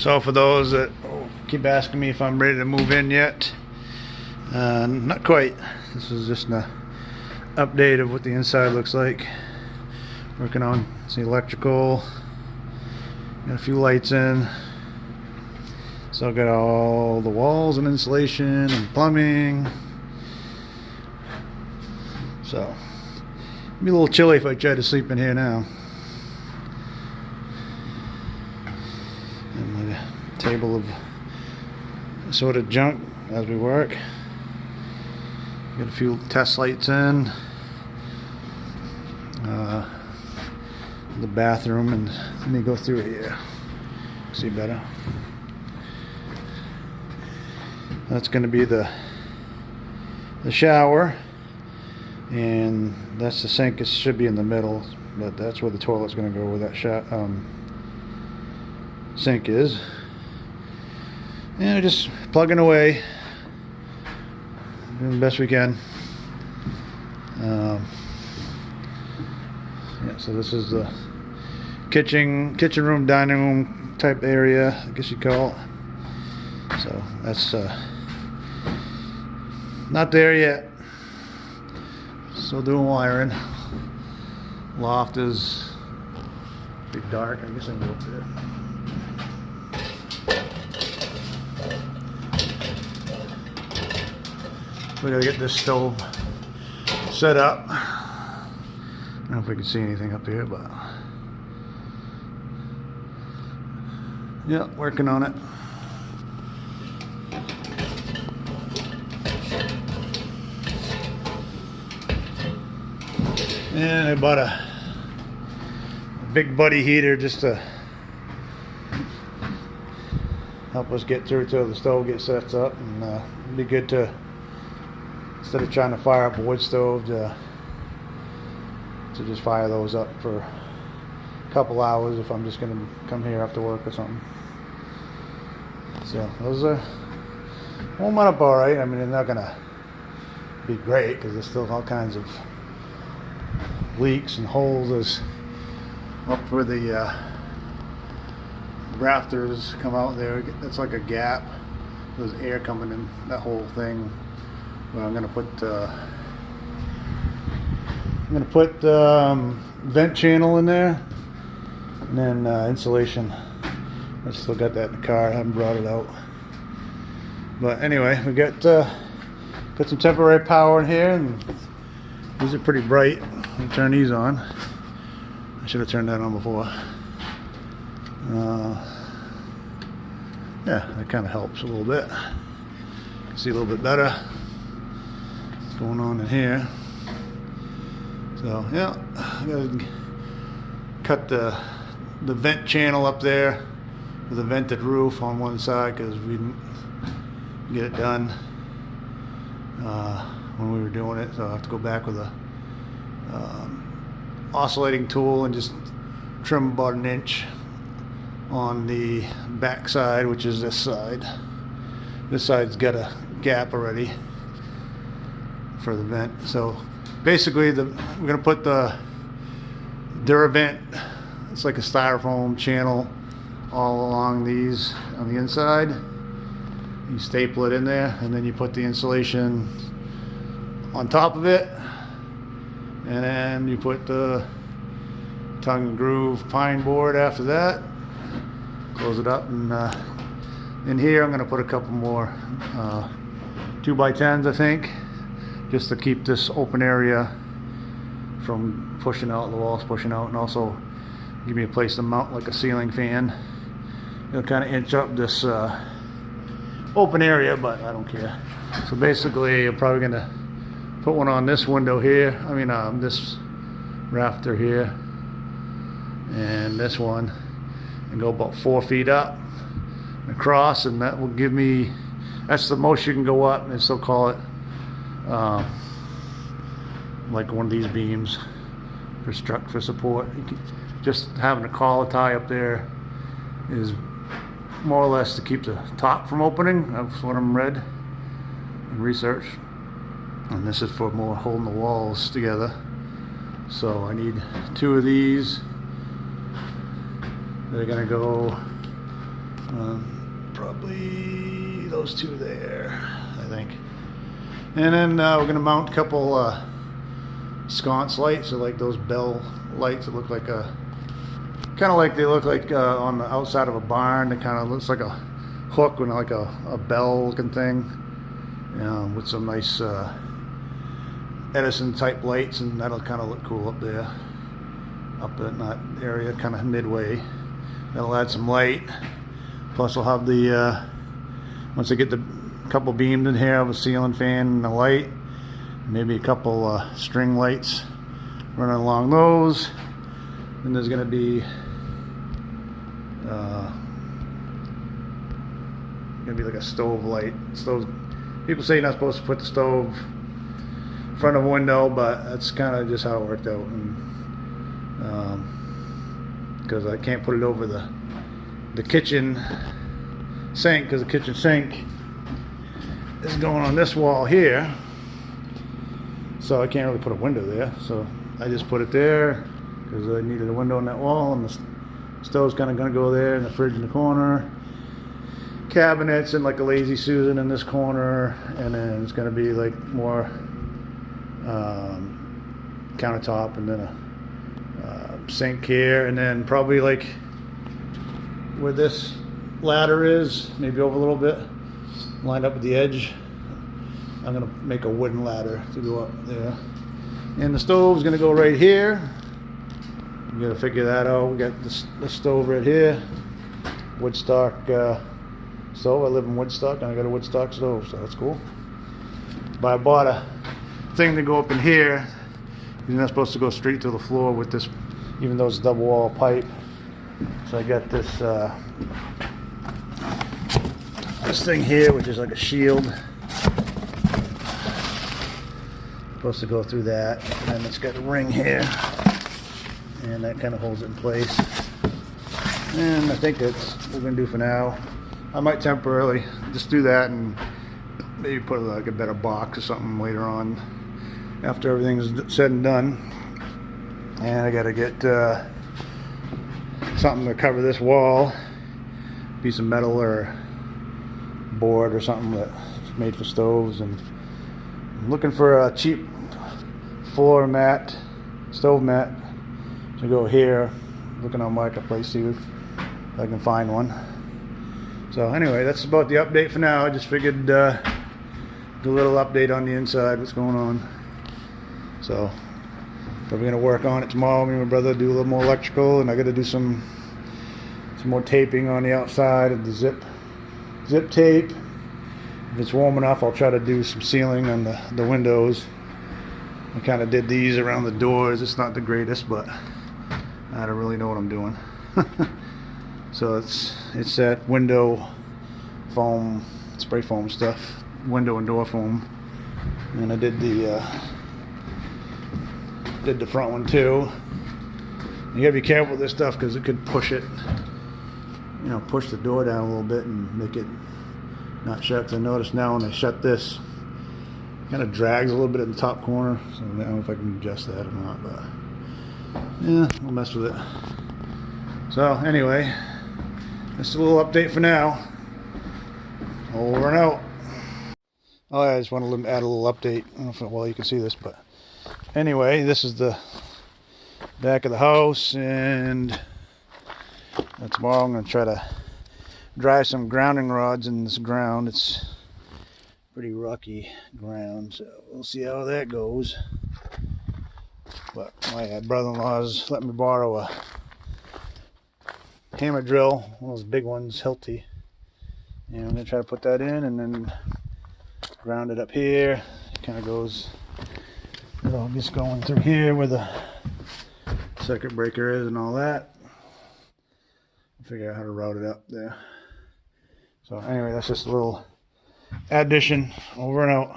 So for those that keep asking me if I'm ready to move in yet, not quite. This is just an update of what the inside looks like. Working on the electrical, got a few lights in. So I got all the walls and insulation and plumbing. So it'd be a little chilly if I tried to sleep in here now. And my table of assorted junk as we work. Got a few test lights in. The bathroom, and let me go through here. See better. That's going to be the shower, and that's the sink. It should be in the middle, but that's where the toilet's going to go, where that sink is. And just plugging away, doing the best we can. Yeah, so this is the kitchen room, dining room type area, I guess you call it. So that's not there yet. Still doing wiring. Loft is pretty dark. I guess I can go up there. We gotta get this stove set up. I don't know if we can see anything up here, but yeah, working on it. And I bought a big buddy heater just to help us get through till the stove gets set up, and it'd be good to, instead of trying to fire up a wood stove, to just fire those up for a couple hours if I'm just going to come here after work or something. So those are warm up all right. I mean, they're not going to be great because there's still all kinds of leaks and holes. There's up where the rafters come out there. It's like a gap. There's air coming in that whole thing. Well, I'm going to put vent channel in there, and then insulation. I still got that in the car. I haven't brought it out. But anyway, we got some temporary power in here, and these are pretty bright. Let me turn these on. I should have turned that on before. Yeah, that kind of helps a little bit. See a little bit better what's going on in here. So yeah, I gotta cut the vent channel up there with a vented roof on one side because we didn't get it done when we were doing it. So I have to go back with a oscillating tool and just trim about an inch on the back side, which is this side. This side's got a gap already for the vent. So basically we're going to put the Duravent, it's like a styrofoam channel all along these on the inside. You staple it in there, and then you put the insulation on top of it, and then you put the tongue and groove pine board after that. Close it up, and in here I'm going to put a couple more 2x10s, I think, just to keep this open area from pushing out, the walls pushing out, and also give me a place to mount like a ceiling fan. It'll kind of inch up this open area, but I don't care. So basically I'm probably going to put one on this window here, this rafter here, and this one, and go about 4 feet up and across, and that will give me, that's the most you can go up, and still call it like one of these beams for support. Just having a collar tie up there is more or less to keep the top from opening. That's what I'm read and research. And this is for more holding the walls together. So I need 2 of these. They're gonna go Probably those two there, I think. And then we're gonna mount a couple sconce lights, or like those bell lights that look like a, kind of like they look like on the outside of a barn. It kind of looks like a hook with like a bell looking thing, with some nice Edison type lights, and that'll kind of look cool up there, up in that area, kind of midway. That'll add some light. Plus we'll have the once I get the couple beams in here, I have a ceiling fan and a light, maybe a couple string lights running along those. And there's going to be like a stove light. People say you're not supposed to put the stove in front of a window, but that's kind of just how it worked out. Because I can't put it over the kitchen sink, because the kitchen sink is going on this wall here, so I can't really put a window there. So I just put it there because I needed a window on that wall, and the stove's kind of going to go there, and the fridge in the corner, cabinets, and like a lazy Susan in this corner, and then it's going to be like more countertop, and then a sink here, and then probably like where this ladder is, maybe over a little bit, lined up with the edge, I'm going to make a wooden ladder to go up there. And the stove's going to go right here. You got to figure that out. We got the stove right here, Woodstock stove. I live in Woodstock, and I got a Woodstock stove, so that's cool. But I bought a thing to go up in here. You're not supposed to go straight to the floor with this, even though it's double wall pipe. So I got this this thing here, which is like a shield. Supposed to go through that, and then it's got a ring here, and that kind of holds it in place. And I think that's what we're gonna do for now. I might temporarily just do that and maybe put like a better box or something later on after everything's said and done. And I gotta get something to cover this wall, piece of metal or board or something that's made for stoves. And I'm looking for a cheap floor mat, stove mat to go here. Looking on Marketplace, see if I can find one. So anyway, that's about the update for now. I just figured do a little update on the inside, what's going on. So we're gonna work on it tomorrow. Me and my brother do a little more electrical, and I got to do some more taping on the outside of the zip tape. If it's warm enough, I'll try to do some sealing on the windows. I kind of did these around the doors. It's not the greatest, but I don't really know what I'm doing. So it's that window foam, spray foam stuff, window and door foam. And I did the front one too. You gotta be careful with this stuff because it could push it, push the door down a little bit and make it not shut. 'Cause I noticed now when I shut this, it kind of drags a little bit in the top corner. So I don't know if I can adjust that or not, but yeah, we'll mess with it. So anyway, this is a little update for now. Over and out. Oh, I just want to add a little update. I don't know if you can see this, but anyway, this is the back of the house, and tomorrow I'm going to try to drive some grounding rods in this ground. It's pretty rocky ground, so we'll see how that goes. But my brother-in-law's let me borrow a hammer drill, one of those big ones, Hilti, and I'm going to try to put that in and then ground it up here. It kind of goes, just going through here where the circuit breaker is and all that. Figure out how to route it up there. So anyway, that's just a little addition. Over and out.